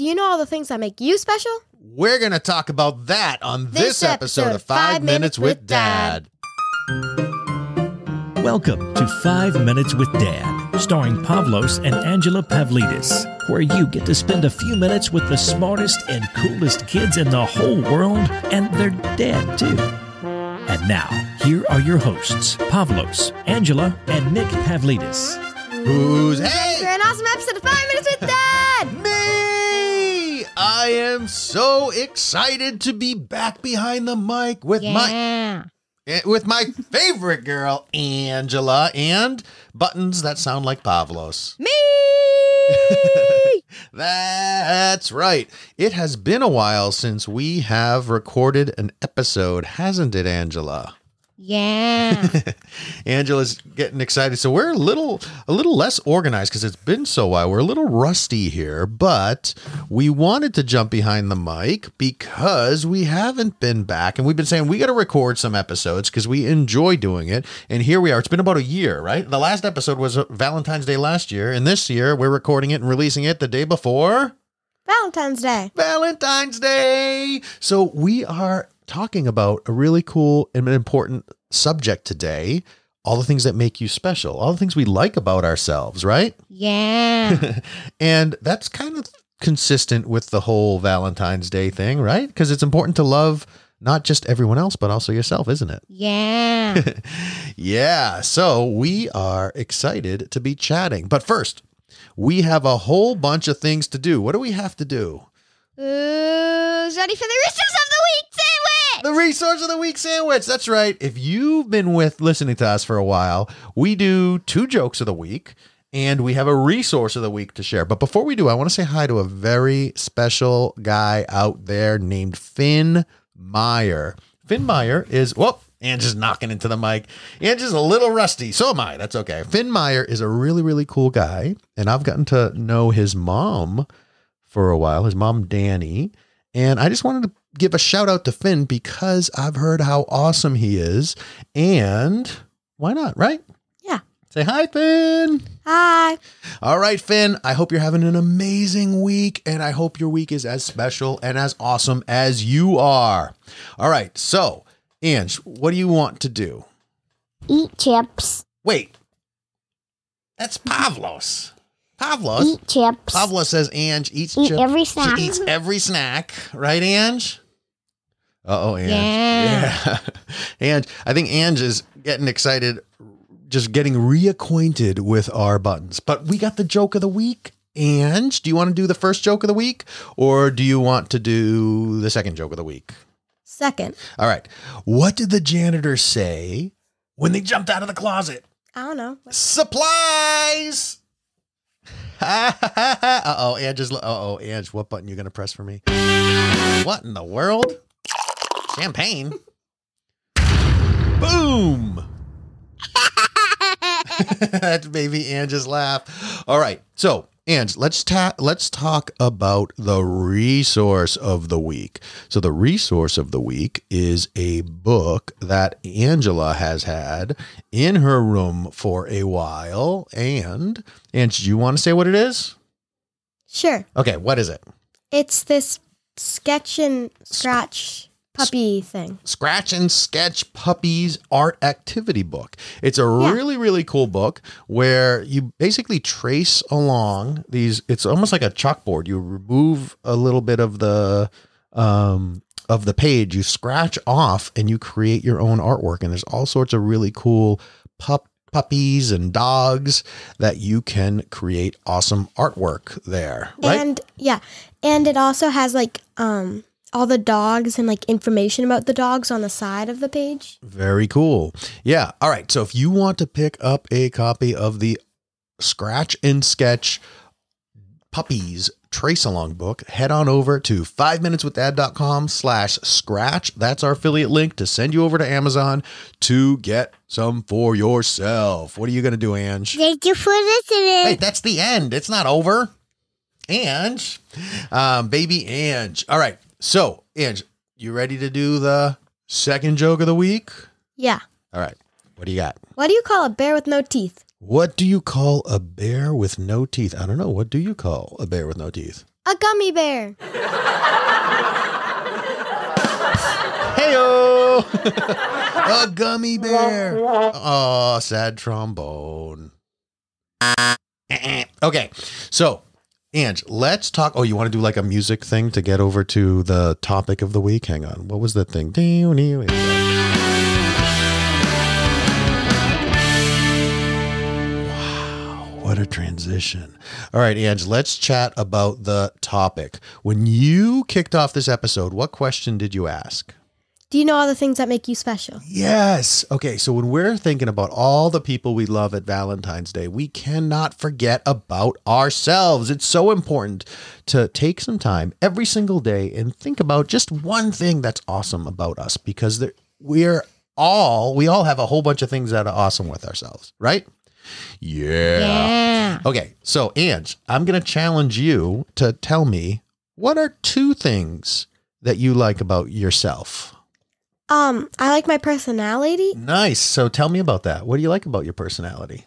Do you know all the things that make you special? We're going to talk about that on this episode of 5 Minutes with Dad. Welcome to 5 Minutes with Dad, starring Pavlos and Angela Pavlidis, where you get to spend a few minutes with the smartest and coolest kids in the whole world, and their dad, too. And now, here are your hosts, Pavlos, Angela, and Nick Pavlidis. Hey! For an awesome episode of 5 Minutes with Dad! Me! I am so excited to be back behind the mic with my favorite girl, Angela, and buttons that sound like Pavlos. Me! That's right. It has been a while since we have recorded an episode, hasn't it, Angela? Yeah. Angela's getting excited. So we're a little less organized because it's been so while. We're a little rusty here, but we wanted to jump behind the mic because we haven't been back, and we've been saying we got to record some episodes because we enjoy doing it. And here we are. It's been about a year, right? The last episode was Valentine's Day last year, and this year we're recording it and releasing it the day before Valentine's Day. Valentine's Day. So we are talking about a really cool and important subject today. All the things that make you special, all the things we like about ourselves, right? Yeah. And that's kind of consistent with the whole Valentine's Day thing, right? Because it's important to love not just everyone else, but also yourself, isn't it? Yeah. Yeah. So we are excited to be chatting. But first, we have a whole bunch of things to do. What do we have to do? Ready for the Resource of the Week sandwich! The Resource of the Week sandwich. That's right. If you've been listening to us for a while, we do 2 jokes of the week, and we have a resource of the week to share. But before we do, I want to say hi to a very special guy out there named Finn Meyer. Finn Meyer is, Angela's knocking into the mic. Angela's a little rusty. So am I. That's okay. Finn Meyer is a really, really cool guy, and I've gotten to know his mom for a while, his mom, Danny. And I just wanted to give a shout out to Finn because I've heard how awesome he is. And why not, right? Yeah. Say hi, Finn. Hi. All right, Finn. I hope you're having an amazing week. And I hope your week is as special and as awesome as you are. All right. So, Ange, what do you want to do? Eat chips. Wait. That's Pavlos. Pavlos. Eat chips. Pavlos says Ange eats Eat chips. every snack. She eats every snack. Right, Ange? Uh-oh, Ange. Yeah. Ange, I think Ange is getting excited, just getting reacquainted with our buttons. But we got the joke of the week. Ange, do you want to do the first joke of the week? Or do you want to do the second joke of the week? Second. All right. What did the janitor say when they jumped out of the closet? I don't know. Supplies! Uh-oh, Ange, what button you going to press for me? What in the world? Champagne. Boom! That's baby Ange's laugh. All right, so Ange, let's talk about the resource of the week. So the resource of the week is a book that Angela has had in her room for a while. And Ange, do you want to say what it is? Sure. Okay, what is it? It's this sketch and scratch puppy thing. Scratch and Sketch Puppies Art Activity Book. It's a really, really cool book where you basically trace along these. It's almost like a chalkboard. You remove a little bit of the page, you scratch off, and you create your own artwork. And there's all sorts of really cool puppies and dogs that you can create awesome artwork there, right? And it also has like all the dogs and like information about the dogs on the side of the page. Very cool. Yeah. All right. So if you want to pick up a copy of the Scratch and Sketch Puppies Trace Along book, head on over to 5minuteswithdad.com/scratch. That's our affiliate link to send you over to Amazon to get some for yourself. What are you going to do, Ange? Thank you for listening. Hey, that's the end. It's not over. Ange, baby Ange. All right. So, Ange, you ready to do the second joke of the week? Yeah. All right. What do you got? What do you call a bear with no teeth? What do you call a bear with no teeth? I don't know. What do you call a bear with no teeth? A A gummy bear. Heyo! A gummy bear. Oh, sad trombone. Okay, so, Ange, let's talk. Oh, you want to do like a music thing to get over to the topic of the week? Hang on. What was that thing? Wow, what a transition. All right, Ange, let's chat about the topic. When you kicked off this episode, what question did you ask? Do you know all the things that make you special? Yes. Okay, so when we're thinking about all the people we love at Valentine's Day, we cannot forget about ourselves. It's so important to take some time every single day and think about just one thing that's awesome about us, because we all have a whole bunch of things that are awesome with ourselves, right? Yeah. Okay, so Ange, I'm going to challenge you to tell me, what are 2 things that you like about yourself? I like my personality. Nice. So tell me about that. What do you like about your personality?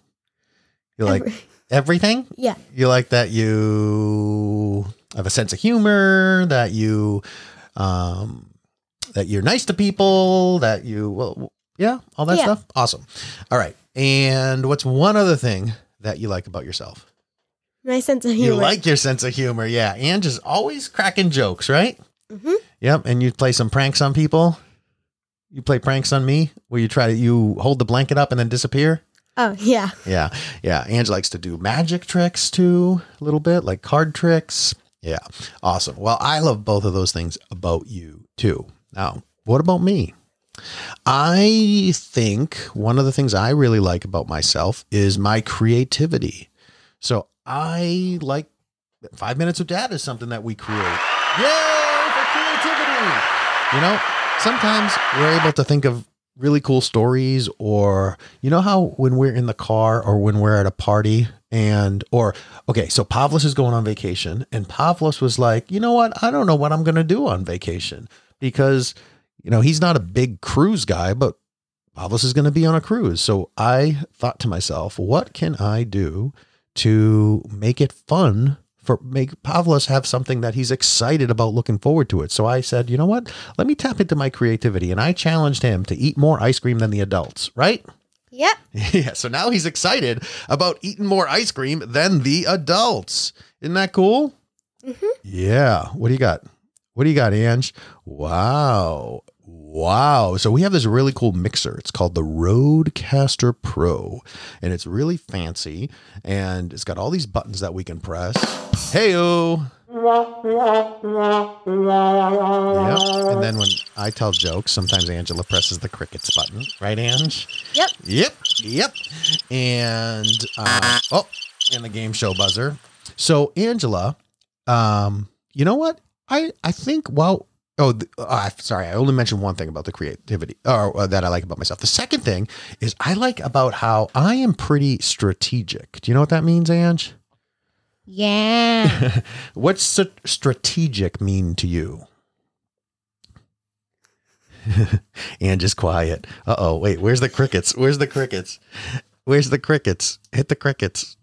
You like everything? Yeah. You like that you have a sense of humor, that you're nice to people, that all that stuff. Awesome. All right. And what's one other thing that you like about yourself? My sense of humor. You like your sense of humor. Yeah. Ange is always cracking jokes, right? Mm-hmm. Yep. And you play some pranks on people. You play pranks on me where you hold the blanket up and then disappear? Oh, yeah. Yeah. Yeah. Ange likes to do magic tricks too, a little bit, like card tricks. Yeah. Awesome. Well, I love both of those things about you too. Now, what about me? I think one of the things I really like about myself is my creativity. So I like 5 Minutes with Dad is something that we create. Yay for creativity! You know, sometimes we're able to think of really cool stories, or you know how when we're in the car or when we're at a party so Pavlos is going on vacation, and Pavlos was like, you know what? I don't know what I'm going to do on vacation, because, you know, he's not a big cruise guy, but Pavlos is going to be on a cruise. So I thought to myself, what can I do to make it fun, make Pavlos have something that he's excited about, looking forward to it. So I said, you know what, let me tap into my creativity. And I challenged him to eat more ice cream than the adults, right? Yep. Yeah. So now he's excited about eating more ice cream than the adults. Isn't that cool? Mm-hmm. Yeah. What do you got? What do you got, Ange? Wow. Wow. So we have this really cool mixer. It's called the Rodecaster Pro, and it's really fancy, and it's got all these buttons that we can press. Hey-o. Yep. And then when I tell jokes, sometimes Angela presses the crickets button. Right, Ange? Yep. Yep. And, and the game show buzzer. So, Angela, you know what? I think, sorry, I only mentioned one thing about the creativity that I like about myself. The second thing is I like about how I am pretty strategic. Do you know what that means, Ange? Yeah. What's strategic mean to you? Ange is quiet. Uh-oh, wait, where's the crickets? Where's the crickets? Where's the crickets? Hit the crickets.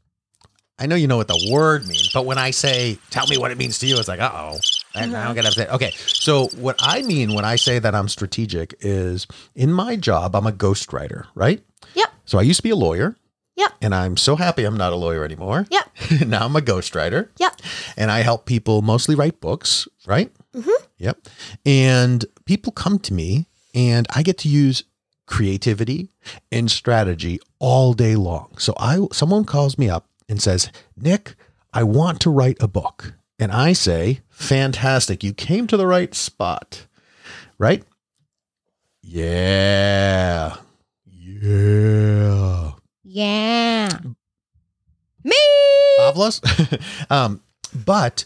I know you know what the word means, but when I say, tell me what it means to you, it's like, uh-oh. I don't get upset. Okay, so what I mean when I say that I'm strategic is, in my job, I'm a ghostwriter, right? Yep. So I used to be a lawyer. Yep. And I'm so happy I'm not a lawyer anymore. Yep. Now I'm a ghostwriter. Yep. And I help people mostly write books, right? Mm-hmm. Yep. And people come to me, and I get to use creativity and strategy all day long. So someone calls me up and says, Nick, I want to write a book. And I say, fantastic, you came to the right spot, right? Yeah. Yeah. Yeah. Me. Pavlos. But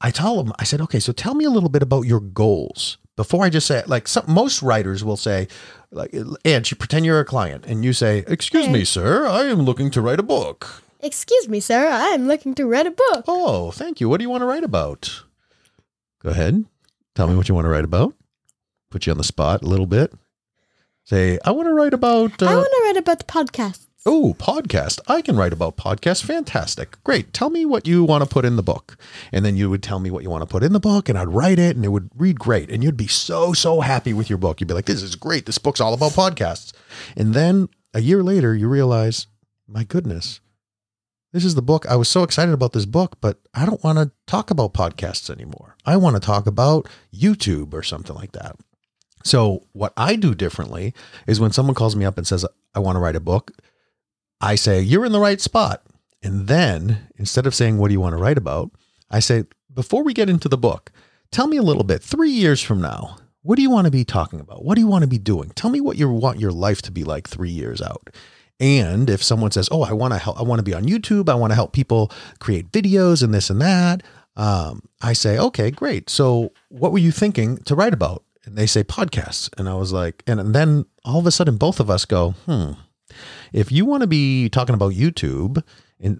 I tell them, I said, okay, so tell me a little bit about your goals. Before I just say, like, most writers will say, like, and you pretend you're a client and you say, excuse me, sir, I am looking to write a book. Excuse me, sir, I am looking to write a book. Oh, thank you. What do you want to write about? Go ahead. Tell me what you want to write about. Put you on the spot a little bit. Say, I want to write about... I want to write about the podcasts. Oh, podcast. I can write about podcasts. Fantastic. Great. Tell me what you want to put in the book. And then you would tell me what you want to put in the book and I'd write it and it would read great. And you'd be so happy with your book. You'd be like, this is great. This book's all about podcasts. And then a year later, you realize, my goodness, this is the book. I was so excited about this book, but I don't want to talk about podcasts anymore. I want to talk about YouTube or something like that. So what I do differently is when someone calls me up and says, I want to write a book, I say, you're in the right spot. And then instead of saying, what do you want to write about? I say, before we get into the book, tell me a little bit, 3 years from now, what do you want to be talking about? What do you want to be doing? Tell me what you want your life to be like 3 years out. And if someone says, oh, I want to help, I want to be on YouTube. I want to help people create videos and this and that. I say, okay, great. So what were you thinking to write about? And they say podcasts. And I was like, and then all of a sudden both of us go, if you want to be talking about YouTube, and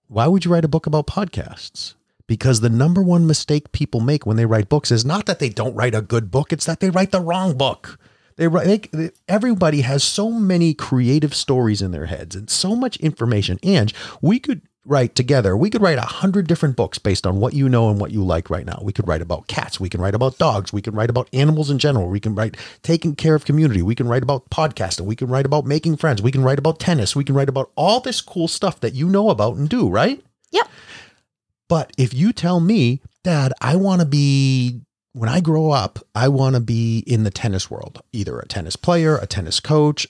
why would you write a book about podcasts? Because the number one mistake people make when they write books is not that they don't write a good book. It's that they write the wrong book. Everybody has so many creative stories in their heads and so much information. And we could write together. We could write 100 different books based on what you know and what you like right now. We could write about cats. We can write about dogs. We can write about animals in general. We can write taking care of community. We can write about podcasting. We can write about making friends. We can write about tennis. We can write about all this cool stuff that you know about and do, right? Yep. But if you tell me, Dad, I want to be, when I grow up, I want to be in the tennis world, either a tennis player, a tennis coach,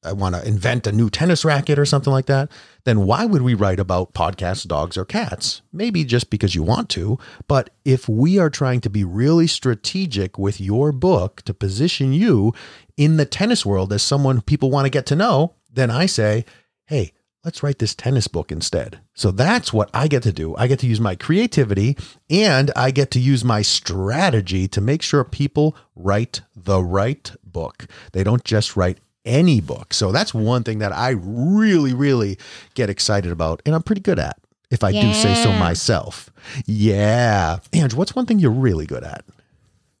I want to invent a new tennis racket or something like that, then why would we write about podcasts, dogs, or cats? Maybe just because you want to, but if we are trying to be really strategic with your book to position you in the tennis world as someone people want to get to know, then I say, hey, let's write this tennis book instead. So that's what I get to do. I get to use my creativity and I get to use my strategy to make sure people write the right book. They don't just write any book. So that's one thing that I really, really get excited about. And I'm pretty good at, if I do say so myself. Yeah. Ange, what's one thing you're really good at?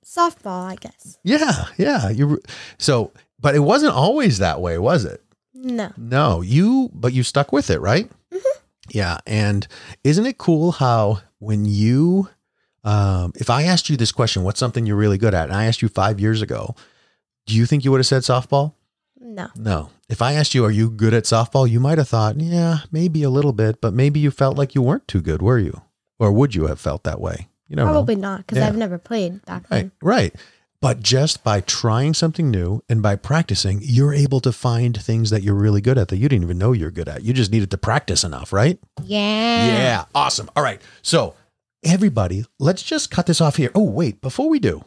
Softball, I guess. Yeah. But it wasn't always that way, was it? No. No, but you stuck with it, right? Mm-hmm. Yeah. And isn't it cool how when you, if I asked you this question, what's something you're really good at? And I asked you 5 years ago, do you think you would have said softball? No. If I asked you, are you good at softball? You might have thought, yeah, maybe a little bit, but maybe you felt like you weren't too good, were you? Or would you have felt that way? You know, probably not, because I've never played back then. Right. But just by trying something new and by practicing, you're able to find things that you're really good at that you didn't even know you're good at. You just needed to practice enough, right? Yeah. Yeah. Awesome. All right. So everybody, let's just cut this off here. Oh, wait, before we go,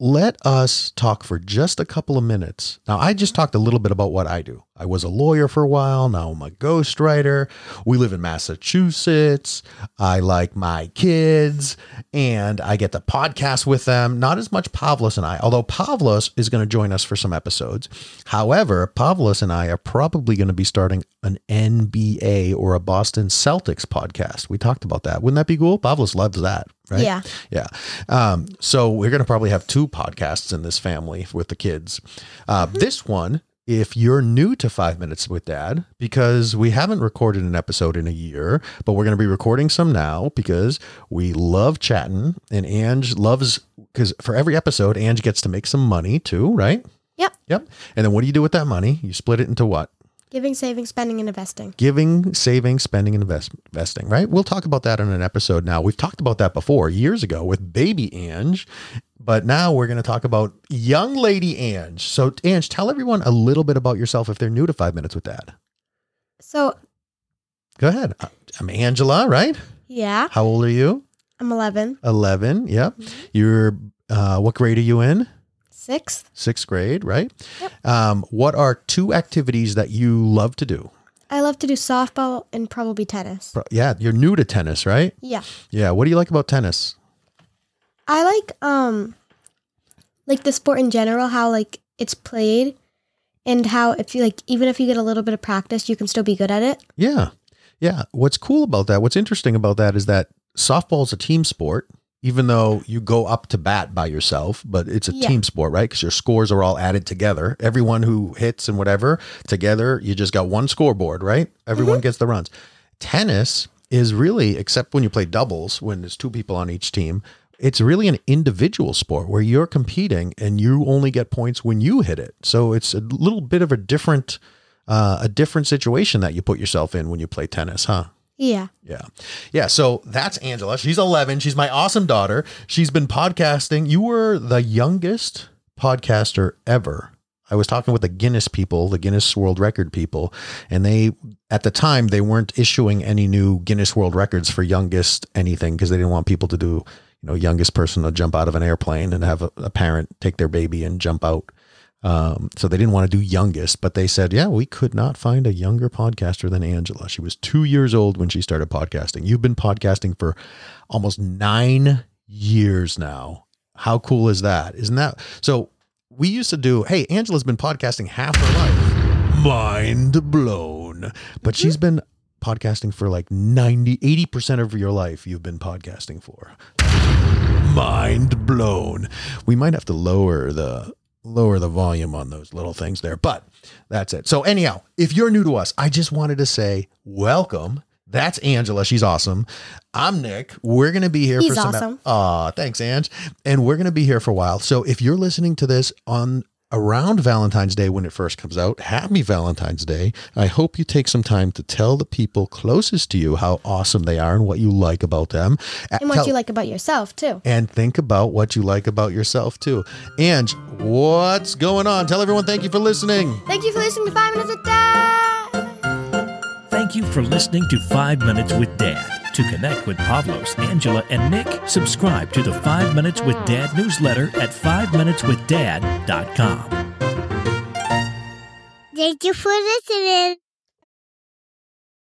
let us talk for just a couple of minutes. Now, I just talked a little bit about what I do. I was a lawyer for a while. Now I'm a ghostwriter. We live in Massachusetts. I like my kids and I get to podcast with them. Not as much Pavlos and I, although Pavlos is going to join us for some episodes. However, Pavlos and I are probably going to be starting an NBA or a Boston Celtics podcast. We talked about that. Wouldn't that be cool? Pavlos loves that. Right? Yeah. Yeah. So we're going to probably have 2 podcasts in this family with the kids. This one, if you're new to 5 Minutes with Dad, because we haven't recorded an episode in a year, but we're going to be recording some now because we love chatting and Ange loves, because for every episode, Ange gets to make some money too, right? Yep. And then what do you do with that money? You split it into what? Giving, saving, spending, and investing. Giving, saving, spending, and investing, right? We'll talk about that in an episode now. We've talked about that before years ago with baby Ange, but now we're going to talk about young lady Ange. So Ange, tell everyone a little bit about yourself if they're new to 5 Minutes with Dad. So. Go ahead. I'm Angela, right? Yeah. How old are you? I'm 11. 11. Yep. Mm-hmm. You're, what grade are you in? 6th. 6th grade, right? Yep. What are 2 activities that you love to do? I love to do softball and probably tennis. Yeah, you're new to tennis, right? Yeah. Yeah. What do you like about tennis? I like the sport in general, how like it's played and how if you like, even if you get a little bit of practice, you can still be good at it. Yeah. Yeah. What's cool about that, what's interesting about that is that softball is a team sport. even though you go up to bat by yourself, but it's a team sport, right? Because your scores are all added together. Everyone who hits and whatever together, you just got one scoreboard, right? Everyone gets the runs. Tennis is really, except when you play doubles, when there's two people on each team, it's really an individual sport where you're competing and you only get points when you hit it. So it's a little bit of a different situation that you put yourself in when you play tennis, huh? Yeah. Yeah. Yeah. So that's Angela. She's 11. She's my awesome daughter. She's been podcasting. You were the youngest podcaster ever. I was talking with the Guinness people, the Guinness World Record people, and they, at the time, they weren't issuing any new Guinness World Records for youngest anything because they didn't want people to do, youngest person to jump out of an airplane and have a parent take their baby and jump out. So they didn't want to do youngest, but they said, yeah, we could not find a younger podcaster than Angela. She was 2 years old when she started podcasting. You've been podcasting for almost 9 years now. How cool is that? Isn't that? So we used to do, hey, Angela's been podcasting half her life. Mind blown. But she's been podcasting for like 80% of your life you've been podcasting for. Mind blown. We might have to lower the volume on those little things there, but that's it. So anyhow, if you're new to us, I just wanted to say welcome. That's Angela. She's awesome. I'm Nick. We're going to be here for some. Awesome. Thanks, Ange. And we're going to be here for a while. So if you're listening to this on around Valentine's Day when it first comes out, happy Valentine's Day. I hope you take some time to tell the people closest to you how awesome they are and what you like about them. And what you like about yourself, too. And think about what you like about yourself, too. Ange, what's going on? Tell everyone thank you for listening. Thank you for listening to 5 Minutes with Dad. Thank you for listening to 5 Minutes with Dad. To connect with Pavlos, Angela, and Nick, subscribe to the 5 Minutes with Dad newsletter at 5minuteswithdad.com. Thank you for listening.